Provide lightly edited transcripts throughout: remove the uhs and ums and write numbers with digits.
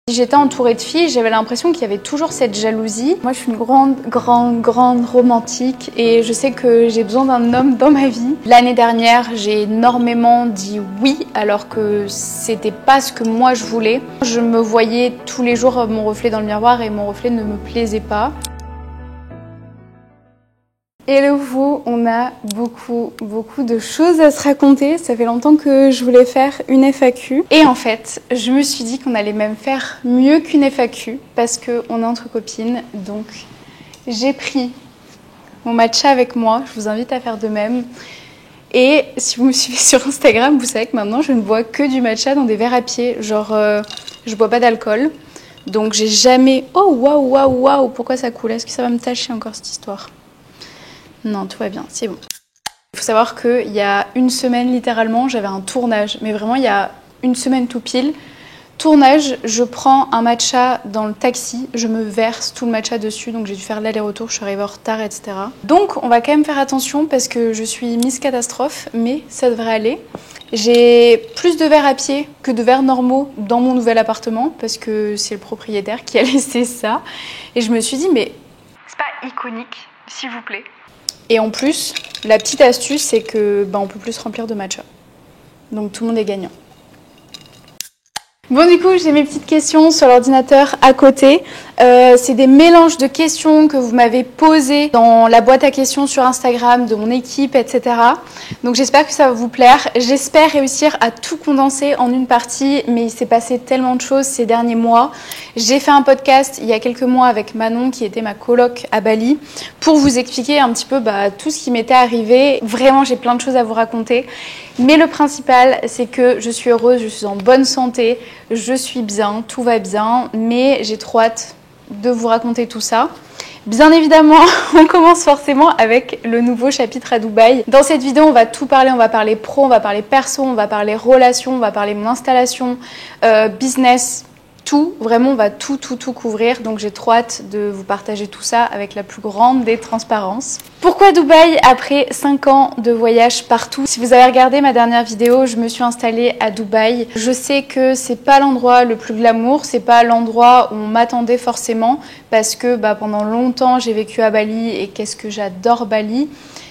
J'étais entourée de filles, j'avais l'impression qu'il y avait toujours cette jalousie. Moi, je suis une grande romantique et je sais que j'ai besoin d'un homme dans ma vie. L'année dernière, j'ai énormément dit oui alors que c'était pas ce que moi je voulais. Je me voyais tous les jours mon reflet dans le miroir et mon reflet ne me plaisait pas. Hello vous, on a beaucoup de choses à se raconter. Ça fait longtemps que je voulais faire une FAQ. Et en fait, je me suis dit qu'on allait même faire mieux qu'une FAQ parce qu'on est entre copines. Donc, j'ai pris mon matcha avec moi. Je vous invite à faire de même. Et si vous me suivez sur Instagram, vous savez que maintenant, je ne bois que du matcha dans des verres à pied. Genre, je bois pas d'alcool. Donc, j'ai jamais... Oh, waouh, pourquoi ça coule? Est-ce que ça va me tâcher encore cette histoire? Non, tout va bien, c'est bon. Il faut savoir qu'il y a une semaine, littéralement, j'avais un tournage. Mais vraiment, il y a une semaine tout pile. Tournage, je prends un matcha dans le taxi, je me verse tout le matcha dessus, donc j'ai dû faire l'aller-retour, je suis arrivée en retard, etc. Donc, on va quand même faire attention parce que je suis Miss Catastrophe, mais ça devrait aller. J'ai plus de verres à pied que de verres normaux dans mon nouvel appartement parce que c'est le propriétaire qui a laissé ça. Et je me suis dit, mais c'est pas iconique, s'il vous plaît. Et en plus, la petite astuce, c'est que on peut plus se remplir de matcha. Donc tout le monde est gagnant. Bon, du coup, j'ai mes petites questions sur l'ordinateur à côté. C'est des mélanges de questions que vous m'avez posées dans la boîte à questions sur Instagram de mon équipe, etc. Donc j'espère que ça va vous plaire. J'espère réussir à tout condenser en une partie, mais il s'est passé tellement de choses ces derniers mois. J'ai fait un podcast il y a quelques mois avec Manon, qui était ma coloc à Bali, pour vous expliquer un petit peu tout ce qui m'était arrivé. Vraiment, j'ai plein de choses à vous raconter. Mais le principal, c'est que je suis heureuse, je suis en bonne santé, je suis bien, tout va bien, mais j'ai trop hâte de vous raconter tout ça. Bien évidemment, on commence forcément avec le nouveau chapitre à Dubaï. Dans cette vidéo, on va tout parler, on va parler pro, on va parler perso, on va parler relations, on va parler mon installation, business, tout, vraiment on va tout couvrir, donc j'ai trop hâte de vous partager tout ça avec la plus grande des transparences. Pourquoi Dubaï après 5 ans de voyage partout? Si vous avez regardé ma dernière vidéo, je me suis installée à Dubaï. Je sais que c'est pas l'endroit le plus glamour, c'est pas l'endroit où on m'attendait forcément parce que pendant longtemps j'ai vécu à Bali et qu'est-ce que j'adore Bali.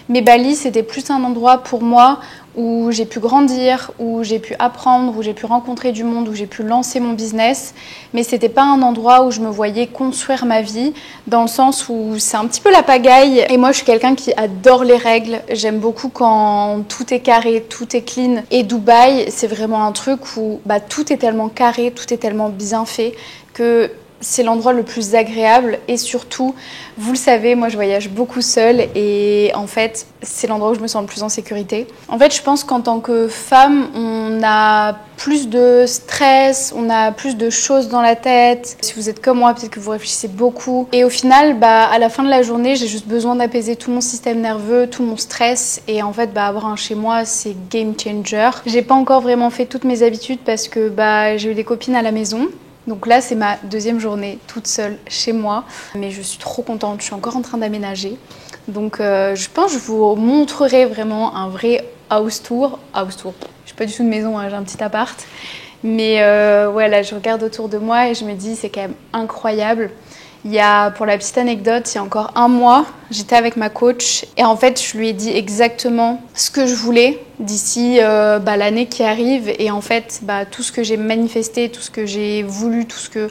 Mais Bali, c'était plus un endroit pour moi où j'ai pu grandir, où j'ai pu apprendre, où j'ai pu rencontrer du monde, où j'ai pu lancer mon business. Mais c'était pas un endroit où je me voyais construire ma vie, dans le sens où c'est un petit peu la pagaille. Et moi, je suis quelqu'un qui adore les règles. J'aime beaucoup quand tout est carré, tout est clean. Et Dubaï, c'est vraiment un truc où tout est tellement carré, tout est tellement bien fait que c'est l'endroit le plus agréable et surtout, vous le savez, moi je voyage beaucoup seule et en fait, c'est l'endroit où je me sens le plus en sécurité. En fait, je pense qu'en tant que femme, on a plus de stress, on a plus de choses dans la tête. Si vous êtes comme moi, peut-être que vous réfléchissez beaucoup. Et au final, à la fin de la journée, j'ai juste besoin d'apaiser tout mon système nerveux, tout mon stress. Et en fait, avoir un chez moi, c'est game changer. J'ai pas encore vraiment fait toutes mes habitudes parce que j'ai eu des copines à la maison. Donc là, c'est ma deuxième journée toute seule chez moi, mais je suis trop contente, je suis encore en train d'aménager. Donc je pense que je vous montrerai vraiment un vrai house tour. Je n'ai pas du tout de maison, hein, j'ai un petit appart. Mais là, je regarde autour de moi et je me dis, c'est quand même incroyable. Pour la petite anecdote, il y a encore un mois, j'étais avec ma coach et en fait, je lui ai dit exactement ce que je voulais d'ici l'année qui arrive et en fait, tout ce que j'ai manifesté, tout ce que j'ai voulu, tout ce que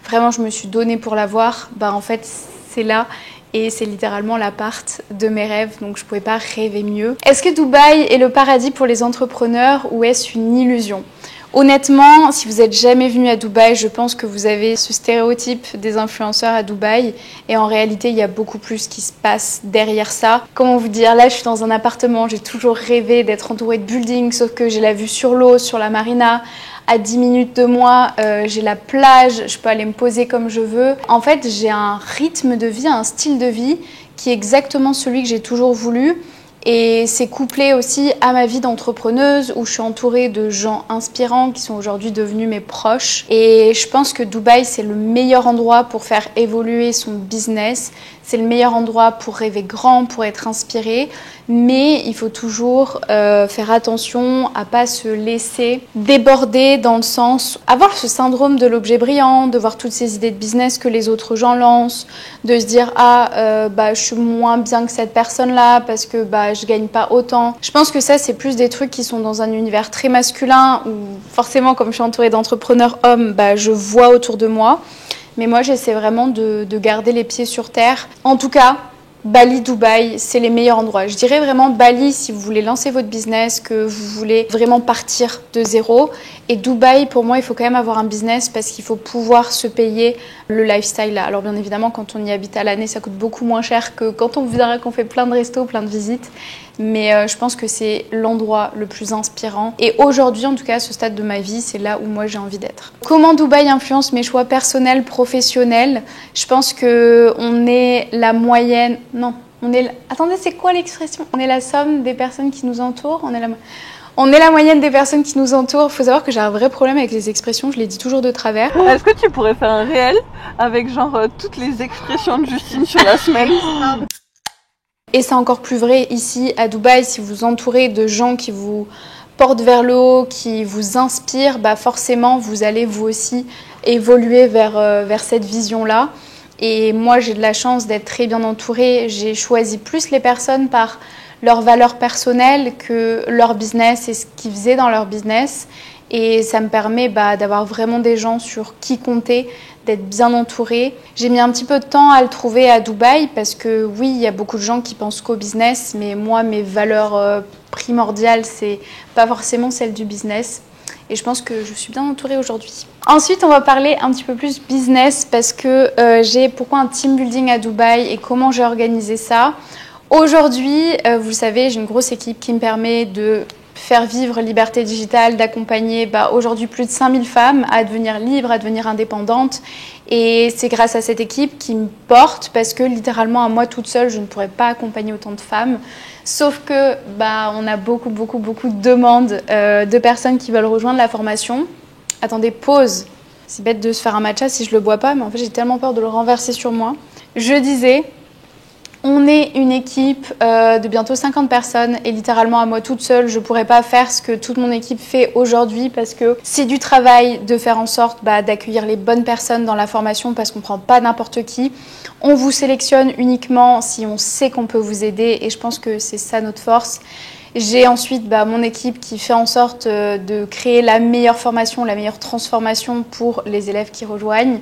vraiment je me suis donné pour l'avoir, en fait, c'est là et c'est littéralement l'appart de mes rêves, donc je pouvais pas rêver mieux. Est-ce que Dubaï est le paradis pour les entrepreneurs ou est-ce une illusion ? Honnêtement, si vous n'êtes jamais venu à Dubaï, je pense que vous avez ce stéréotype des influenceurs à Dubaï. Et en réalité, il y a beaucoup plus qui se passe derrière ça. Comment vous dire, là, je suis dans un appartement, j'ai toujours rêvé d'être entourée de buildings, sauf que j'ai la vue sur l'eau, sur la marina. À 10 minutes de moi, j'ai la plage, je peux aller me poser comme je veux. En fait, j'ai un rythme de vie, un style de vie qui est exactement celui que j'ai toujours voulu. Et c'est couplé aussi à ma vie d'entrepreneuse où je suis entourée de gens inspirants qui sont aujourd'hui devenus mes proches. Et je pense que Dubaï, c'est le meilleur endroit pour faire évoluer son business. C'est le meilleur endroit pour rêver grand, pour être inspiré. Mais il faut toujours faire attention à pas se laisser déborder dans le sens, avoir ce syndrome de l'objet brillant, de voir toutes ces idées de business que les autres gens lancent, de se dire je suis moins bien que cette personne-là parce que je gagne pas autant. Je pense que ça c'est plus des trucs qui sont dans un univers très masculin où forcément comme je suis entourée d'entrepreneurs hommes, je vois autour de moi. Mais moi j'essaie vraiment de garder les pieds sur terre. En tout cas, Bali, Dubaï, c'est les meilleurs endroits. Je dirais vraiment Bali si vous voulez lancer votre business, que vous voulez vraiment partir de zéro. Et Dubaï, pour moi, il faut quand même avoir un business parce qu'il faut pouvoir se payer le lifestyle là. Alors bien évidemment, quand on y habite à l'année, ça coûte beaucoup moins cher que quand on vient, qu'on fait plein de restos, plein de visites. Mais je pense que c'est l'endroit le plus inspirant. Et aujourd'hui, en tout cas, à ce stade de ma vie, c'est là où moi j'ai envie d'être. Comment Dubaï influence mes choix personnels, professionnels? Je pense qu'on est la moyenne... Non, on est... Attendez, c'est quoi l'expression? On est la somme des personnes qui nous entourent. On est la moyenne des personnes qui nous entourent. Il faut savoir que j'ai un vrai problème avec les expressions, je les dis toujours de travers. Est-ce que tu pourrais faire un réel avec toutes les expressions de Justine sur la semaine? Et c'est encore plus vrai ici à Dubaï, si vous vous entourez de gens qui vous portent vers le haut, qui vous inspirent, forcément vous allez vous aussi évoluer vers cette vision-là. Et moi j'ai de la chance d'être très bien entourée. J'ai choisi plus les personnes par leurs valeurs personnelles que leur business et ce qu'ils faisaient dans leur business. Et ça me permet d'avoir vraiment des gens sur qui compter, d'être bien entourée. J'ai mis un petit peu de temps à le trouver à Dubaï parce que oui, il y a beaucoup de gens qui pensent qu'au business, mais moi, mes valeurs primordiales, c'est pas forcément celles du business. Et je pense que je suis bien entourée aujourd'hui. Ensuite, on va parler un petit peu plus business parce que j'ai pourquoi un team building à Dubaï et comment j'ai organisé ça. Aujourd'hui, vous le savez, j'ai une grosse équipe qui me permet de faire vivre Liberté Digitale, d'accompagner aujourd'hui plus de 5000 femmes à devenir libres, à devenir indépendantes. Et c'est grâce à cette équipe qui me porte parce que littéralement à moi toute seule, je ne pourrais pas accompagner autant de femmes. Sauf que on a beaucoup de demandes de personnes qui veulent rejoindre la formation. Attendez, pause. C'est bête de se faire un matcha si je le bois pas, mais en fait j'ai tellement peur de le renverser sur moi. Je disais... On est une équipe de bientôt 50 personnes et littéralement à moi toute seule, je ne pourrais pas faire ce que toute mon équipe fait aujourd'hui parce que c'est du travail de faire en sorte d'accueillir les bonnes personnes dans la formation parce qu'on ne prend pas n'importe qui. On vous sélectionne uniquement si on sait qu'on peut vous aider et je pense que c'est ça notre force. J'ai ensuite mon équipe qui fait en sorte de créer la meilleure formation, la meilleure transformation pour les élèves qui rejoignent.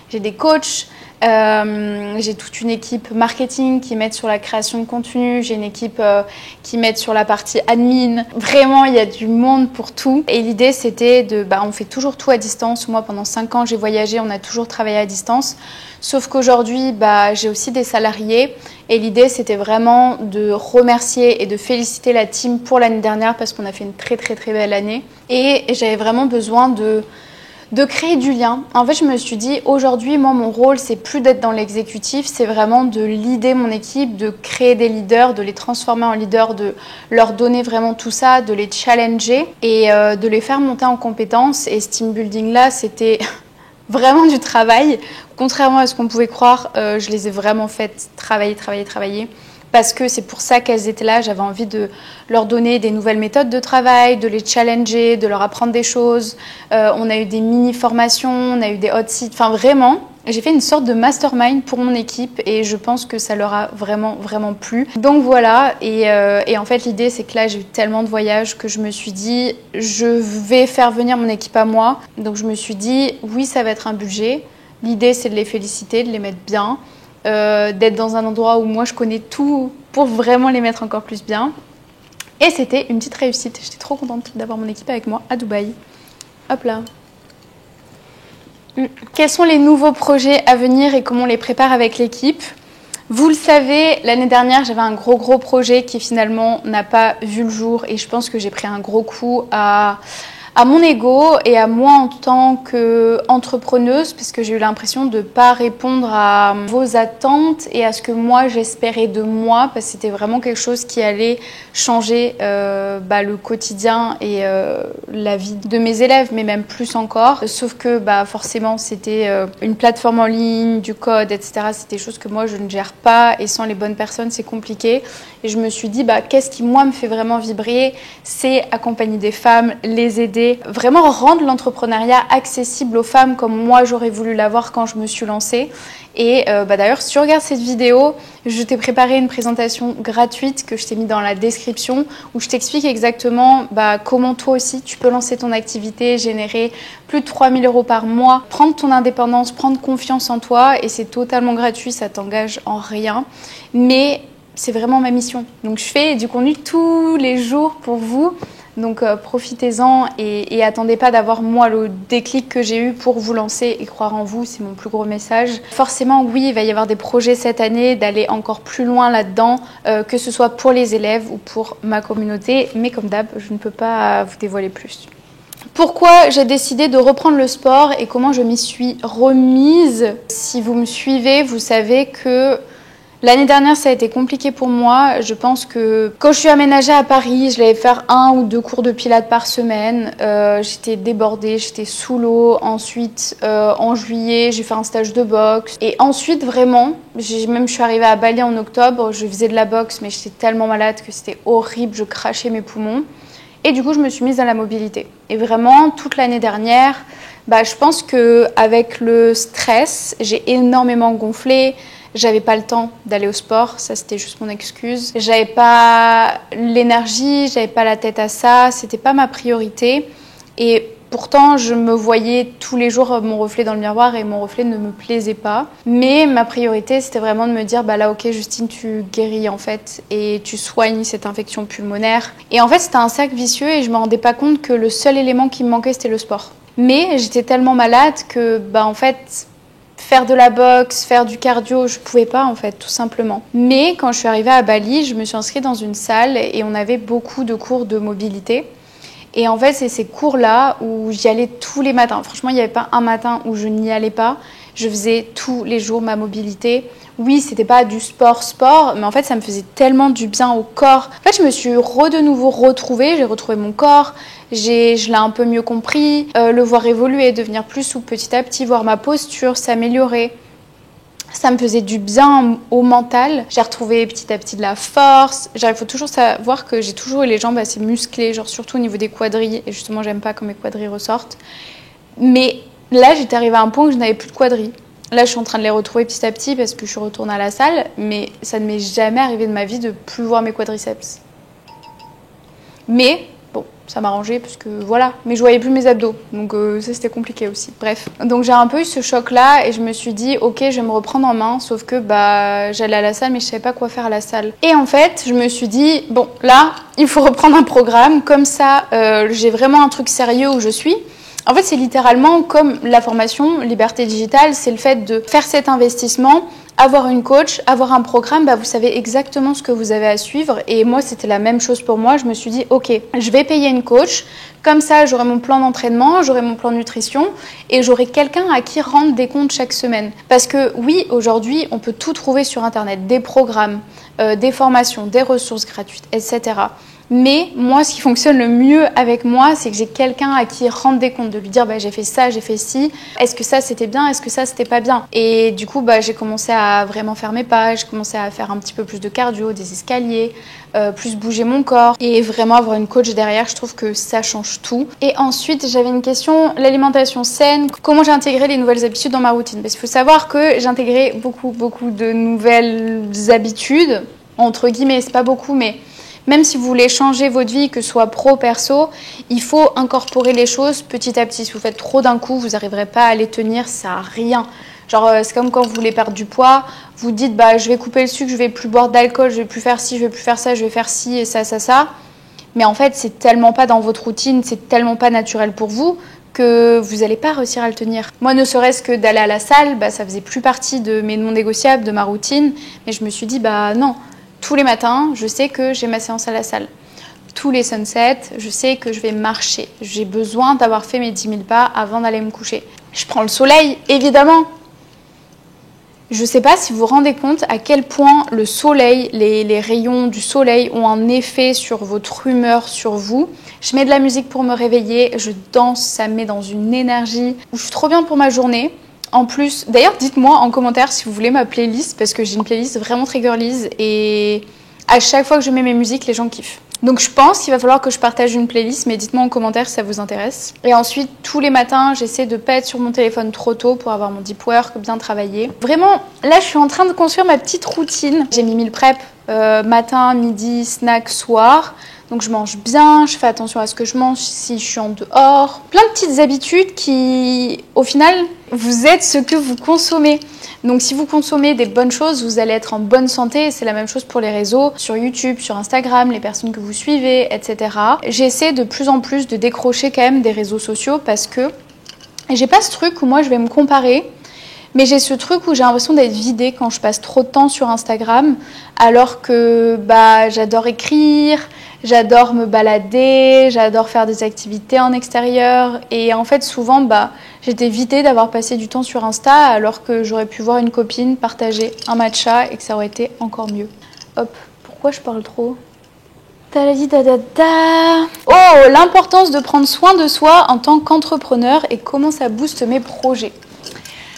J'ai des coachs. J'ai toute une équipe marketing qui m'aide sur la création de contenu, j'ai une équipe qui m'aide sur la partie admin. Vraiment, il y a du monde pour tout. Et l'idée, c'était on fait toujours tout à distance. Moi, pendant 5 ans, j'ai voyagé, on a toujours travaillé à distance. Sauf qu'aujourd'hui, j'ai aussi des salariés. Et l'idée, c'était vraiment de remercier et de féliciter la team pour l'année dernière parce qu'on a fait une très belle année. Et j'avais vraiment besoin de créer du lien. En fait, je me suis dit, aujourd'hui, moi, mon rôle, c'est plus d'être dans l'exécutif, c'est vraiment de leader mon équipe, de créer des leaders, de les transformer en leaders, de leur donner vraiment tout ça, de les challenger et de les faire monter en compétences. Et ce team building-là, c'était vraiment du travail. Contrairement à ce qu'on pouvait croire, je les ai vraiment faites travailler. Parce que c'est pour ça qu'elles étaient là. J'avais envie de leur donner des nouvelles méthodes de travail, de les challenger, de leur apprendre des choses. On a eu des mini-formations, on a eu des hot seats. Enfin, vraiment, j'ai fait une sorte de mastermind pour mon équipe et je pense que ça leur a vraiment plu. Donc voilà, et en fait, l'idée, c'est que là, j'ai eu tellement de voyages que je me suis dit, je vais faire venir mon équipe à moi. Donc je me suis dit, oui, ça va être un budget. L'idée, c'est de les féliciter, de les mettre bien. D'être dans un endroit où moi je connais tout pour vraiment les mettre encore plus bien. Et c'était une petite réussite. J'étais trop contente d'avoir mon équipe avec moi à Dubaï. Hop là. Quels sont les nouveaux projets à venir et comment on les prépare avec l'équipe? Vous le savez, l'année dernière, j'avais un gros projet qui finalement n'a pas vu le jour et je pense que j'ai pris un gros coup à à mon ego et à moi en tant qu'entrepreneuse, parce que j'ai eu l'impression de ne pas répondre à vos attentes et à ce que moi j'espérais de moi, parce que c'était vraiment quelque chose qui allait changer le quotidien et la vie de mes élèves, mais même plus encore. Sauf que forcément c'était une plateforme en ligne, du code, etc. C'est des choses que moi je ne gère pas et sans les bonnes personnes c'est compliqué. Et je me suis dit qu'est-ce qui moi me fait vraiment vibrer, c'est accompagner des femmes, les aider, vraiment rendre l'entrepreneuriat accessible aux femmes comme moi j'aurais voulu l'avoir quand je me suis lancée. Et d'ailleurs, si tu regardes cette vidéo, je t'ai préparé une présentation gratuite que je t'ai mis dans la description où je t'explique exactement comment toi aussi tu peux lancer ton activité, générer plus de 3 000 € par mois, prendre ton indépendance, prendre confiance en toi, et c'est totalement gratuit, ça t'engage en rien. Mais c'est vraiment ma mission. Donc je fais du contenu tous les jours pour vous. Donc profitez-en et attendez pas d'avoir moi le déclic que j'ai eu pour vous lancer et croire en vous, c'est mon plus gros message. Forcément oui, il va y avoir des projets cette année d'aller encore plus loin là-dedans, que ce soit pour les élèves ou pour ma communauté, mais comme d'hab, je ne peux pas vous dévoiler plus. Pourquoi j'ai décidé de reprendre le sport et comment je m'y suis remise? Si vous me suivez, vous savez que l'année dernière, ça a été compliqué pour moi. Je pense que quand je suis aménagée à Paris, je devais faire 1 ou 2 cours de pilates par semaine. J'étais débordée, j'étais sous l'eau. Ensuite, en juillet, j'ai fait un stage de boxe. Et ensuite, vraiment, je suis arrivée à Bali en octobre. Je faisais de la boxe, mais j'étais tellement malade que c'était horrible. Je crachais mes poumons. Et du coup, je me suis mise dans la mobilité. Et vraiment, toute l'année dernière, je pense qu'avec le stress, j'ai énormément gonflé. J'avais pas le temps d'aller au sport, ça c'était juste mon excuse. J'avais pas l'énergie, j'avais pas la tête à ça, c'était pas ma priorité. Et pourtant, je me voyais tous les jours mon reflet dans le miroir et mon reflet ne me plaisait pas. Mais ma priorité, c'était vraiment de me dire, là, ok, Justine, tu guéris en fait et tu soignes cette infection pulmonaire. Et en fait, c'était un cercle vicieux et je me rendais pas compte que le seul élément qui me manquait, c'était le sport. Mais j'étais tellement malade que, en fait, faire de la boxe, faire du cardio, je pouvais pas en fait, tout simplement. Mais quand je suis arrivée à Bali, je me suis inscrite dans une salle et on avait beaucoup de cours de mobilité. Et en fait, c'est ces cours-là où j'y allais tous les matins. Franchement, il n'y avait pas un matin où je n'y allais pas. Je faisais tous les jours ma mobilité. Oui, c'était pas du sport, mais en fait, ça me faisait tellement du bien au corps. En fait, je me suis de nouveau retrouvée, j'ai retrouvé mon corps, je l'ai un peu mieux compris, le voir évoluer, devenir plus souple petit à petit, voir ma posture s'améliorer. Ça me faisait du bien au mental. J'ai retrouvé petit à petit de la force. Il faut toujours savoir que j'ai toujours eu les jambes assez musclées, surtout au niveau des quadrilles. Et justement, j'aime pas quand mes quadrilles ressortent. Mais là, j'étais arrivée à un point où je n'avais plus de quadrilles. Là, je suis en train de les retrouver petit à petit parce que je suis retournée à la salle. Mais ça ne m'est jamais arrivé de ma vie de plus voir mes quadriceps. Mais bon, ça m'arrangeait parce que voilà. Mais je voyais plus mes abdos. Donc ça, c'était compliqué aussi. Bref. Donc j'ai un peu eu ce choc-là et je me suis dit, ok, je vais me reprendre en main. Sauf que j'allais à la salle, mais je savais pas quoi faire à la salle. Et en fait, je me suis dit, bon, là, il faut reprendre un programme. Comme ça, j'ai vraiment un truc sérieux où je suis. En fait, c'est littéralement comme la formation Liberté Digitale, c'est le fait de faire cet investissement, avoir une coach, avoir un programme, vous savez exactement ce que vous avez à suivre. Et moi, c'était la même chose pour moi. Je me suis dit, ok, je vais payer une coach. Comme ça, j'aurai mon plan d'entraînement, j'aurai mon plan de nutrition et j'aurai quelqu'un à qui rendre des comptes chaque semaine. Parce que oui, aujourd'hui, on peut tout trouver sur Internet, des programmes, des formations, des ressources gratuites, etc. Mais moi, ce qui fonctionne le mieux avec moi, c'est que j'ai quelqu'un à qui rendre des comptes, de lui dire j'ai fait ça, j'ai fait ci, est-ce que ça c'était bien, est-ce que ça c'était pas bien. Et du coup, j'ai commencé à vraiment faire mes pas, j'ai commencé à faire un petit peu plus de cardio, des escaliers, plus bouger mon corps et vraiment avoir une coach derrière, je trouve que ça change tout. Et ensuite, j'avais une question, l'alimentation saine, comment j'ai intégré les nouvelles habitudes dans ma routine. Parce qu'il faut savoir que j'ai intégré beaucoup de nouvelles habitudes, entre guillemets, c'est pas beaucoup, mais même si vous voulez changer votre vie, que ce soit pro, perso, il faut incorporer les choses petit à petit. Si vous faites trop d'un coup, vous n'arriverez pas à les tenir, ça n'a rien. C'est comme quand vous voulez perdre du poids, vous dites je vais couper le sucre, je vais plus boire d'alcool, je vais plus faire ci, je vais plus faire ça, je vais faire ci et ça. Mais en fait, c'est tellement pas dans votre routine, c'est tellement pas naturel pour vous que vous n'allez pas réussir à le tenir. Moi, ne serait-ce que d'aller à la salle, ça faisait plus partie de mes non négociables, de ma routine, mais je me suis dit non. Tous les matins, je sais que j'ai ma séance à la salle. tous les sunsets, je sais que je vais marcher. J'ai besoin d'avoir fait mes 10 000 pas avant d'aller me coucher. Je prends le soleil, évidemment. Je ne sais pas si vous vous rendez compte à quel point le soleil, les rayons du soleil ont un effet sur votre humeur, sur vous. Je mets de la musique pour me réveiller, je danse, ça me met dans une énergie où je suis trop bien pour ma journée. En plus, d'ailleurs, dites-moi en commentaire si vous voulez ma playlist, parce que j'ai une playlist vraiment très girlies et à chaque fois que je mets mes musiques, les gens kiffent. Donc je pense qu'il va falloir que je partage une playlist, mais dites-moi en commentaire si ça vous intéresse. Et ensuite, tous les matins, j'essaie de ne pas être sur mon téléphone trop tôt pour avoir mon deep work, bien travailler. Vraiment, là, je suis en train de construire ma petite routine. J'ai mis meal prep, matin, midi, snack, soir. Donc je mange bien, je fais attention à ce que je mange si je suis en dehors. Plein de petites habitudes qui, au final, vous êtes ce que vous consommez. Donc si vous consommez des bonnes choses, vous allez être en bonne santé. C'est la même chose pour les réseaux, sur YouTube, sur Instagram, les personnes que vous suivez, etc. J'essaie de plus en plus de décrocher quand même des réseaux sociaux parce que j'ai pas ce truc où moi je vais me comparer. Mais j'ai ce truc où j'ai l'impression d'être vidée quand je passe trop de temps sur Instagram, alors que j'adore écrire, j'adore me balader, j'adore faire des activités en extérieur. Et en fait, souvent, j'étais vidée d'avoir passé du temps sur Insta, alors que j'aurais pu voir une copine partager un matcha et que ça aurait été encore mieux. Hop, pourquoi je parle trop ? Oh, l'importance de prendre soin de soi en tant qu'entrepreneur et comment ça booste mes projets.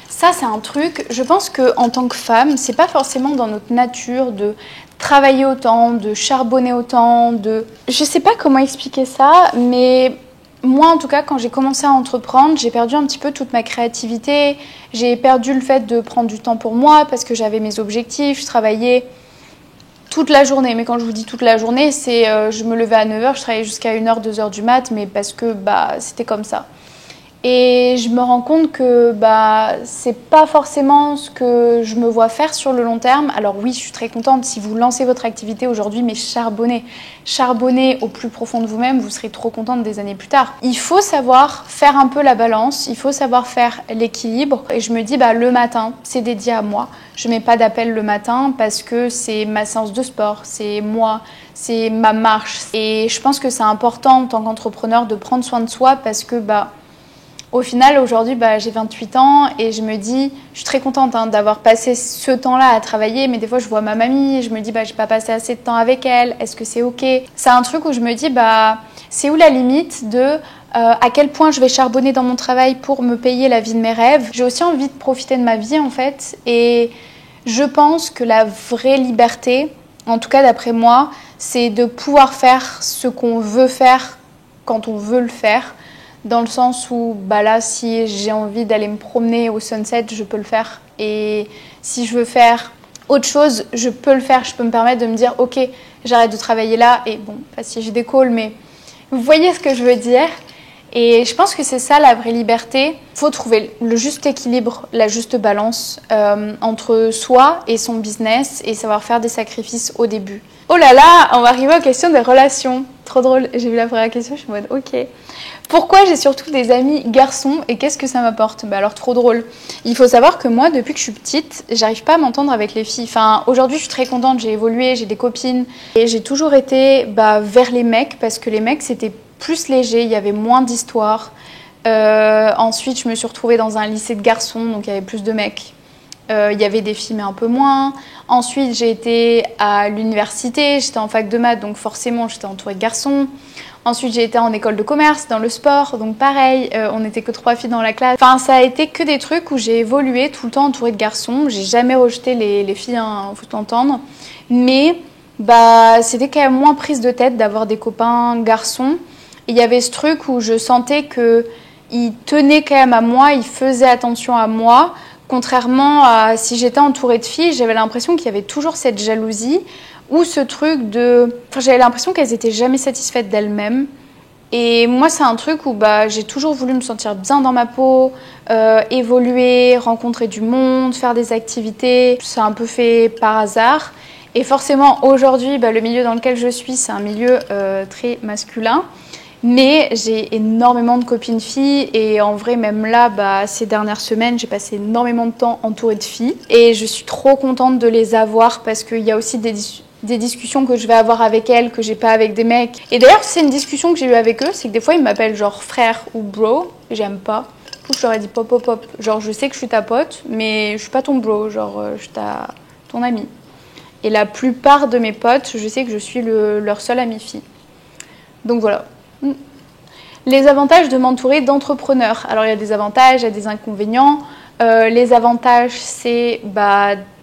Ça, c'est un truc, je pense qu'en tant que femme, c'est pas forcément dans notre nature de travailler autant, de charbonner autant, Je sais pas comment expliquer ça, mais moi, en tout cas, quand j'ai commencé à entreprendre, j'ai perdu un petit peu toute ma créativité. J'ai perdu le fait de prendre du temps pour moi parce que j'avais mes objectifs, je travaillais toute la journée. Mais quand je vous dis toute la journée, c'est je me levais à 9h, je travaillais jusqu'à 1h, 2h du mat, mais parce que c'était comme ça. Et je me rends compte que c'est pas forcément ce que je me vois faire sur le long terme. Alors oui, je suis très contente si vous lancez votre activité aujourd'hui, mais charbonnez au plus profond de vous-même, vous serez trop contente des années plus tard. Il faut savoir faire un peu la balance, il faut savoir faire l'équilibre. Et je me dis, le matin, c'est dédié à moi. Je mets pas d'appel le matin parce que c'est ma séance de sport, c'est moi, c'est ma marche. Et je pense que c'est important en tant qu'entrepreneur de prendre soin de soi parce que au final, aujourd'hui, j'ai 28 ans et je me dis, je suis très contente d'avoir passé ce temps-là à travailler, mais des fois, je vois ma mamie et je me dis, j'ai pas passé assez de temps avec elle, est-ce que c'est ok ? C'est un truc où je me dis, c'est où la limite de à quel point je vais charbonner dans mon travail pour me payer la vie de mes rêves ? J'ai aussi envie de profiter de ma vie, en fait, et je pense que la vraie liberté, en tout cas d'après moi, c'est de pouvoir faire ce qu'on veut faire quand on veut le faire. Dans le sens où, là, si j'ai envie d'aller me promener au sunset, je peux le faire. Et si je veux faire autre chose, je peux le faire. Je peux me permettre de me dire, ok, j'arrête de travailler là. Et bon, pas si j'ai des calls, mais vous voyez ce que je veux dire. Et je pense que c'est ça la vraie liberté. Il faut trouver le juste équilibre, la juste balance entre soi et son business et savoir faire des sacrifices au début. Oh là là, on va arriver aux questions des relations. Trop drôle, j'ai vu la première question, je suis en mode ok. Pourquoi j'ai surtout des amis garçons et qu'est-ce que ça m'apporte ? Alors trop drôle. Il faut savoir que moi, depuis que je suis petite, j'arrive pas à m'entendre avec les filles. Enfin, aujourd'hui, je suis très contente, j'ai évolué, j'ai des copines. Et j'ai toujours été vers les mecs parce que les mecs, c'était plus léger, il y avait moins d'histoires. Ensuite, je me suis retrouvée dans un lycée de garçons, donc il y avait plus de mecs. Il y avait des filles, mais un peu moins. Ensuite, j'ai été à l'université, j'étais en fac de maths, donc forcément, j'étais entourée de garçons. Ensuite, j'ai été en école de commerce, dans le sport, donc pareil, on n'était que 3 filles dans la classe. Enfin, ça a été que des trucs où j'ai évolué tout le temps entourée de garçons. J'ai jamais rejeté les filles, faut entendre. Mais c'était quand même moins prise de tête d'avoir des copains garçons. Il y avait ce truc où je sentais qu'ils tenaient quand même à moi, ils faisaient attention à moi. Contrairement à si j'étais entourée de filles, j'avais l'impression qu'il y avait toujours cette jalousie ou ce truc de... j'avais l'impression qu'elles étaient jamais satisfaites d'elles-mêmes. Et moi, c'est un truc où j'ai toujours voulu me sentir bien dans ma peau, évoluer, rencontrer du monde, faire des activités. C'est un peu fait par hasard. Et forcément, aujourd'hui, le milieu dans lequel je suis, c'est un milieu très masculin. Mais j'ai énormément de copines filles et en vrai même là, ces dernières semaines, j'ai passé énormément de temps entourée de filles et je suis trop contente de les avoir parce qu'il y a aussi des discussions que je vais avoir avec elles que j'ai pas avec des mecs. Et d'ailleurs, c'est une discussion que j'ai eue avec eux, c'est que des fois ils m'appellent genre frère ou bro, et j'aime pas. Du coup, je leur ai dit pop pop pop. Genre, je sais que je suis ta pote, mais je suis pas ton bro, genre je suis ton ami. Et la plupart de mes potes, je sais que je suis leur seule amie fille. Donc voilà. Les avantages de m'entourer d'entrepreneurs. Alors il y a des avantages, il y a des inconvénients. Les avantages, c'est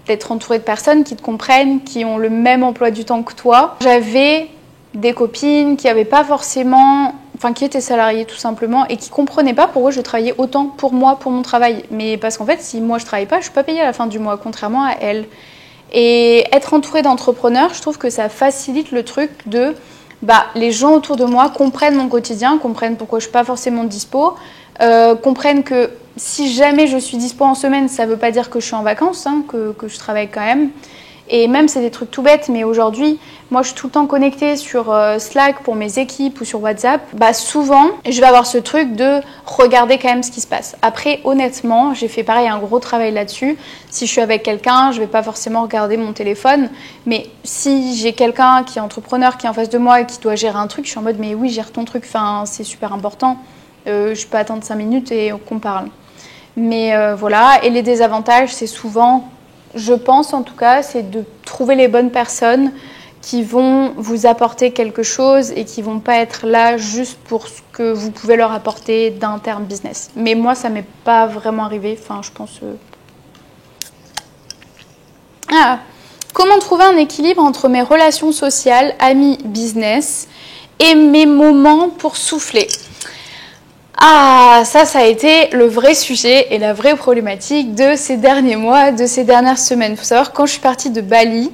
d'être entouré de personnes qui te comprennent, qui ont le même emploi du temps que toi. J'avais des copines qui n'avaient pas forcément, qui étaient salariées tout simplement et qui ne comprenaient pas pourquoi je travaillais autant pour moi, pour mon travail. Mais parce qu'en fait, si moi je ne travaille pas, je ne suis pas payée à la fin du mois, contrairement à elles. Et être entouré d'entrepreneurs, je trouve que ça facilite le truc de les gens autour de moi comprennent mon quotidien, comprennent pourquoi je ne suis pas forcément dispo, comprennent que si jamais je suis dispo en semaine, ça ne veut pas dire que je suis en vacances, que je travaille quand même. Et même, c'est des trucs tout bêtes, mais aujourd'hui, moi, je suis tout le temps connectée sur Slack pour mes équipes ou sur WhatsApp. Souvent, je vais avoir ce truc de regarder quand même ce qui se passe. Après, honnêtement, j'ai fait pareil, un gros travail là-dessus. Si je suis avec quelqu'un, je ne vais pas forcément regarder mon téléphone. Mais si j'ai quelqu'un qui est entrepreneur, qui est en face de moi et qui doit gérer un truc, je suis en mode, mais oui, gère ton truc, c'est super important. Je peux attendre 5 minutes et qu'on parle. Mais voilà, et les désavantages, c'est souvent, je pense en tout cas, c'est de trouver les bonnes personnes qui vont vous apporter quelque chose et qui vont pas être là juste pour ce que vous pouvez leur apporter d'un terme business. Mais moi, ça m'est pas vraiment arrivé, je pense... Comment trouver un équilibre entre mes relations sociales, amis, business et mes moments pour souffler ? Ça a été le vrai sujet et la vraie problématique de ces derniers mois, de ces dernières semaines. Il faut savoir, quand je suis partie de Bali,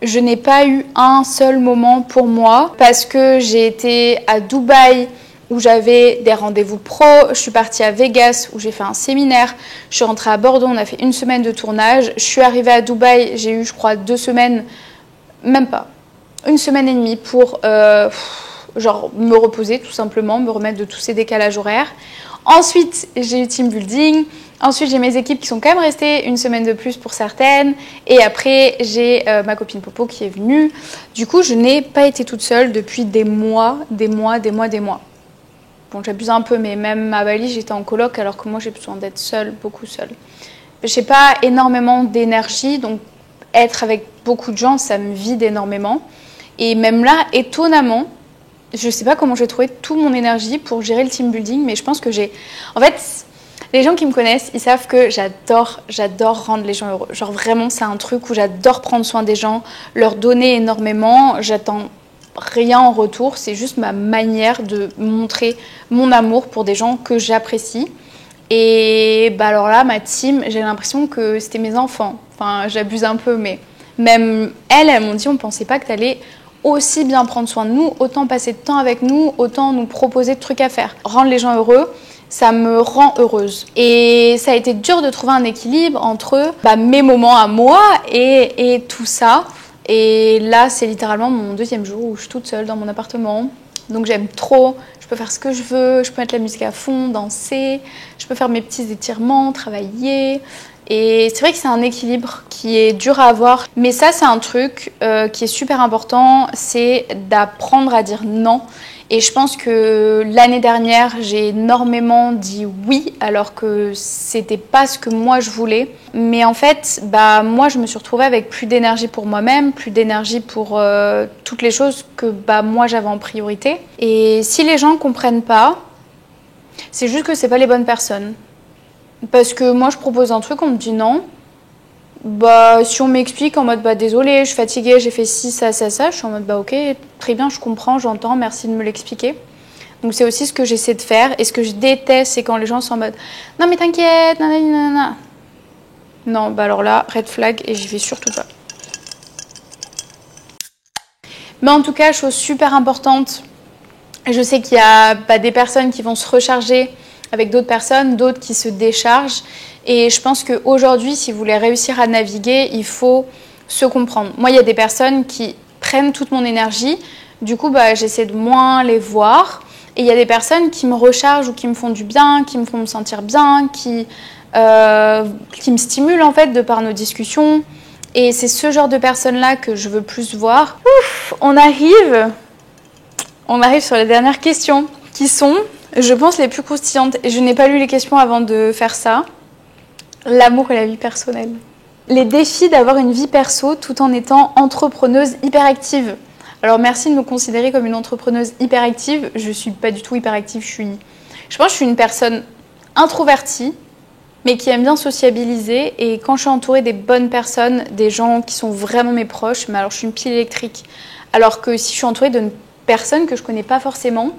je n'ai pas eu un seul moment pour moi parce que j'ai été à Dubaï où j'avais des rendez-vous pro, je suis partie à Vegas où j'ai fait un séminaire, je suis rentrée à Bordeaux, on a fait 1 semaine de tournage, je suis arrivée à Dubaï, j'ai eu je crois 2 semaines, même pas, 1 semaine et demie pour... me reposer tout simplement, me remettre de tous ces décalages horaires. Ensuite, j'ai eu team building. Ensuite, j'ai mes équipes qui sont quand même restées 1 semaine de plus pour certaines. Et après, j'ai ma copine Popo qui est venue. Du coup, je n'ai pas été toute seule depuis des mois. Bon, j'abuse un peu, mais même à Bali, j'étais en coloc alors que moi, j'ai besoin d'être seule, beaucoup seule. Je n'ai pas énormément d'énergie, donc être avec beaucoup de gens, ça me vide énormément. Et même là, étonnamment, je ne sais pas comment j'ai trouvé toute mon énergie pour gérer le team building, mais je pense que En fait, les gens qui me connaissent, ils savent que j'adore rendre les gens heureux. Genre vraiment, c'est un truc où j'adore prendre soin des gens, leur donner énormément. J'attends rien en retour, c'est juste ma manière de montrer mon amour pour des gens que j'apprécie. Et alors là, ma team, j'ai l'impression que c'était mes enfants. J'abuse un peu, mais même elles m'ont dit, on ne pensait pas que tu allais aussi bien prendre soin de nous, autant passer de temps avec nous, autant nous proposer de trucs à faire. Rendre les gens heureux, ça me rend heureuse. Et ça a été dur de trouver un équilibre entre mes moments à moi et tout ça. Et là, c'est littéralement mon 2e jour où je suis toute seule dans mon appartement. Donc j'aime trop, je peux faire ce que je veux, je peux mettre la musique à fond, danser, je peux faire mes petits étirements, travailler. Et c'est vrai que c'est un équilibre qui est dur à avoir, mais ça c'est un truc qui est super important, c'est d'apprendre à dire non. Et je pense que l'année dernière, j'ai énormément dit oui, alors que c'était pas ce que moi je voulais. Mais en fait, moi je me suis retrouvée avec plus d'énergie pour moi-même, plus d'énergie pour toutes les choses que moi j'avais en priorité. Et si les gens comprennent pas, c'est juste que c'est pas les bonnes personnes. Parce que moi je propose un truc, on me dit non. Si on m'explique en mode désolé, je suis fatiguée, j'ai fait ci, ça, je suis en mode ok, très bien, je comprends, j'entends, merci de me l'expliquer. Donc c'est aussi ce que j'essaie de faire. Et ce que je déteste, c'est quand les gens sont en mode non mais t'inquiète, nanana. Non, alors là, red flag et j'y vais surtout pas. Mais en tout cas, chose super importante, je sais qu'il y a des personnes qui vont se recharger avec d'autres personnes, d'autres qui se déchargent. Et je pense qu'aujourd'hui, si vous voulez réussir à naviguer, il faut se comprendre. Moi, il y a des personnes qui prennent toute mon énergie. Du coup, j'essaie de moins les voir. Et il y a des personnes qui me rechargent ou qui me font du bien, qui me font me sentir bien, qui me stimulent en fait de par nos discussions. Et c'est ce genre de personnes-là que je veux plus voir. Ouf, on arrive sur les dernières questions qui sont, je pense, les plus croustillantes. Et je n'ai pas lu les questions avant de faire ça. L'amour et la vie personnelle. Les défis d'avoir une vie perso tout en étant entrepreneuse hyperactive. Alors merci de me considérer comme une entrepreneuse hyperactive. Je ne suis pas du tout hyperactive. Je pense que je suis une personne introvertie, mais qui aime bien sociabiliser. Et quand je suis entourée des bonnes personnes, des gens qui sont vraiment mes proches, mais alors je suis une pile électrique. Alors que si je suis entourée de personnes que je ne connais pas forcément,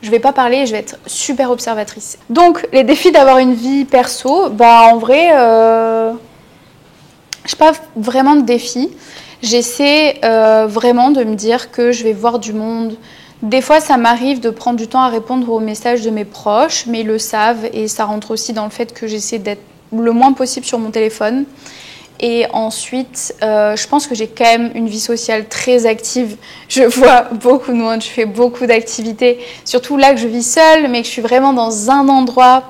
je ne vais pas parler et je vais être super observatrice. Donc les défis d'avoir une vie perso, en vrai... Je n'ai pas vraiment de défi. J'essaie vraiment de me dire que je vais voir du monde. Des fois, ça m'arrive de prendre du temps à répondre aux messages de mes proches, mais ils le savent et ça rentre aussi dans le fait que j'essaie d'être le moins possible sur mon téléphone. Et ensuite, je pense que j'ai quand même une vie sociale très active. Je vois beaucoup de monde, je fais beaucoup d'activités. Surtout là que je vis seule, mais que je suis vraiment dans un endroit.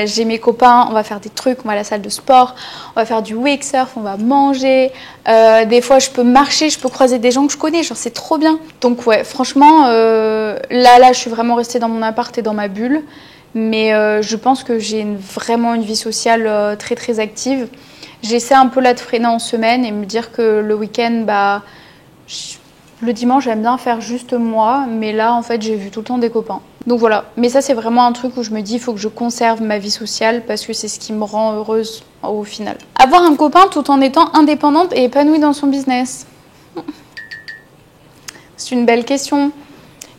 J'ai mes copains, on va faire des trucs, on va à la salle de sport, on va faire du wake surf, on va manger. Des fois, je peux marcher, je peux croiser des gens que je connais, genre c'est trop bien. Donc ouais, franchement, là, je suis vraiment restée dans mon appart et dans ma bulle. Mais je pense que j'ai vraiment une vie sociale très très active. J'essaie un peu là de freiner en semaine et me dire que le week-end, le dimanche, j'aime bien faire juste moi. Mais là, en fait, j'ai vu tout le temps des copains. Donc voilà. Mais ça, c'est vraiment un truc où je me dis, il faut que je conserve ma vie sociale parce que c'est ce qui me rend heureuse au final. Avoir un copain tout en étant indépendante et épanouie dans son business. C'est une belle question.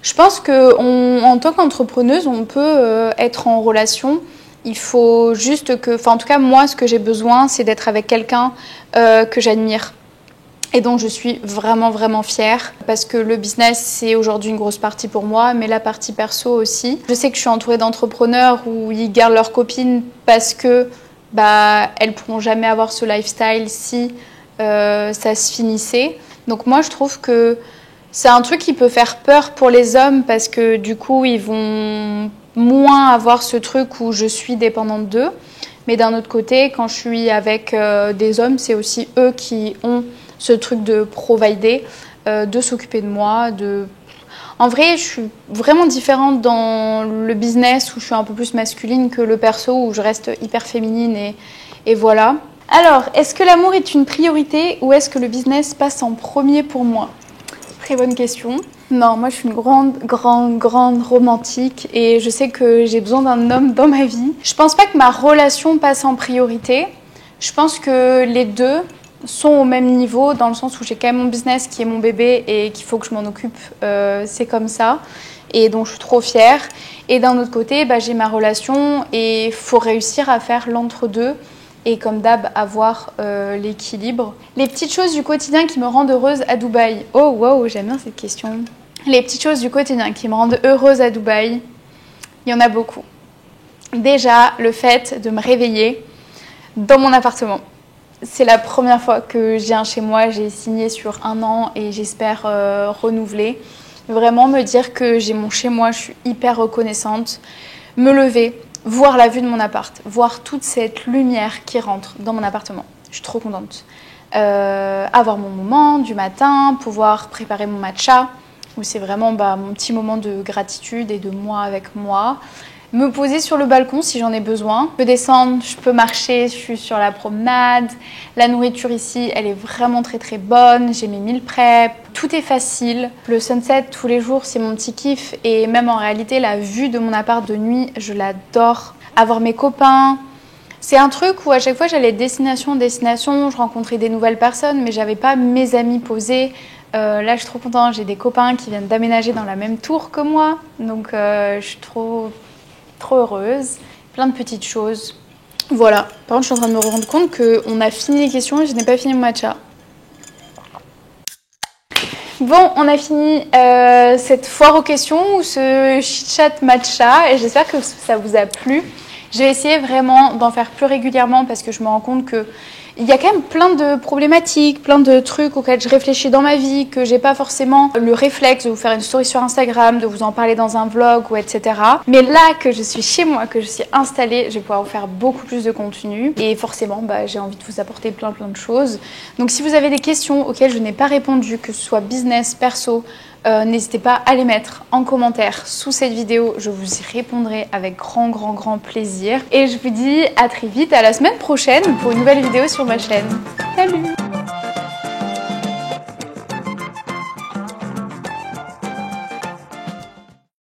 Je pense qu'en tant qu'entrepreneuse, on peut être en relation. Il faut juste que... en tout cas, moi, ce que j'ai besoin, c'est d'être avec quelqu'un que j'admire et dont je suis vraiment, vraiment fière. Parce que le business, c'est aujourd'hui une grosse partie pour moi, mais la partie perso aussi. Je sais que je suis entourée d'entrepreneurs où ils gardent leurs copines parce que elles pourront jamais avoir ce lifestyle si ça se finissait. Donc moi, je trouve que c'est un truc qui peut faire peur pour les hommes parce que du coup, ils vont moins avoir ce truc où je suis dépendante d'eux. Mais d'un autre côté, quand je suis avec des hommes, c'est aussi eux qui ont ce truc de provider, de s'occuper de moi. En vrai, je suis vraiment différente dans le business où je suis un peu plus masculine que le perso où je reste hyper féminine et voilà. Alors, est-ce que l'amour est une priorité ou est-ce que le business passe en premier pour moi ? Très bonne question. Non, moi je suis une grande romantique et je sais que j'ai besoin d'un homme dans ma vie. Je pense pas que ma relation passe en priorité. Je pense que les deux sont au même niveau dans le sens où j'ai quand même mon business qui est mon bébé et qu'il faut que je m'en occupe. C'est comme ça et donc je suis trop fière. Et d'un autre côté, j'ai ma relation et il faut réussir à faire l'entre-deux. Et comme d'hab, avoir l'équilibre. Les petites choses du quotidien qui me rendent heureuse à Dubaï. Oh, wow, j'aime bien cette question. Les petites choses du quotidien qui me rendent heureuse à Dubaï, il y en a beaucoup. Déjà, le fait de me réveiller dans mon appartement. C'est la première fois que j'ai un chez moi. J'ai signé sur 1 an et j'espère renouveler. Vraiment me dire que j'ai mon chez moi, je suis hyper reconnaissante. Me lever, voir la vue de mon appart, voir toute cette lumière qui rentre dans mon appartement. Je suis trop contente. Avoir mon moment du matin, pouvoir préparer mon matcha, où c'est vraiment mon petit moment de gratitude et de moi avec moi. Me poser sur le balcon si j'en ai besoin. Je peux descendre, je peux marcher, je suis sur la promenade. La nourriture ici, elle est vraiment très très bonne. J'ai mes meal prep, tout est facile. Le sunset tous les jours, c'est mon petit kiff. Et même en réalité, la vue de mon appart de nuit, je l'adore. Avoir mes copains, c'est un truc où à chaque fois j'allais de destination en destination, je rencontrais des nouvelles personnes, mais j'avais pas mes amis posés. Là, je suis trop contente, j'ai des copains qui viennent d'aménager dans la même tour que moi. Donc, je suis trop heureuse. Plein de petites choses. Voilà. Par contre, je suis en train de me rendre compte qu'on a fini les questions et je n'ai pas fini mon matcha. Bon, on a fini cette foire aux questions ou ce chit-chat matcha et j'espère que ça vous a plu. Je vais essayer vraiment d'en faire plus régulièrement parce que je me rends compte qu'il Il y a quand même plein de problématiques, plein de trucs auxquels je réfléchis dans ma vie, que j'ai pas forcément le réflexe de vous faire une story sur Instagram, de vous en parler dans un vlog ou etc. Mais là que je suis chez moi, que je suis installée, je vais pouvoir vous faire beaucoup plus de contenu et forcément j'ai envie de vous apporter plein de choses. Donc si vous avez des questions auxquelles je n'ai pas répondu, que ce soit business, perso, n'hésitez pas à les mettre en commentaire sous cette vidéo, je vous y répondrai avec grand plaisir. Et je vous dis à très vite, à la semaine prochaine pour une nouvelle vidéo sur ma chaîne. Salut!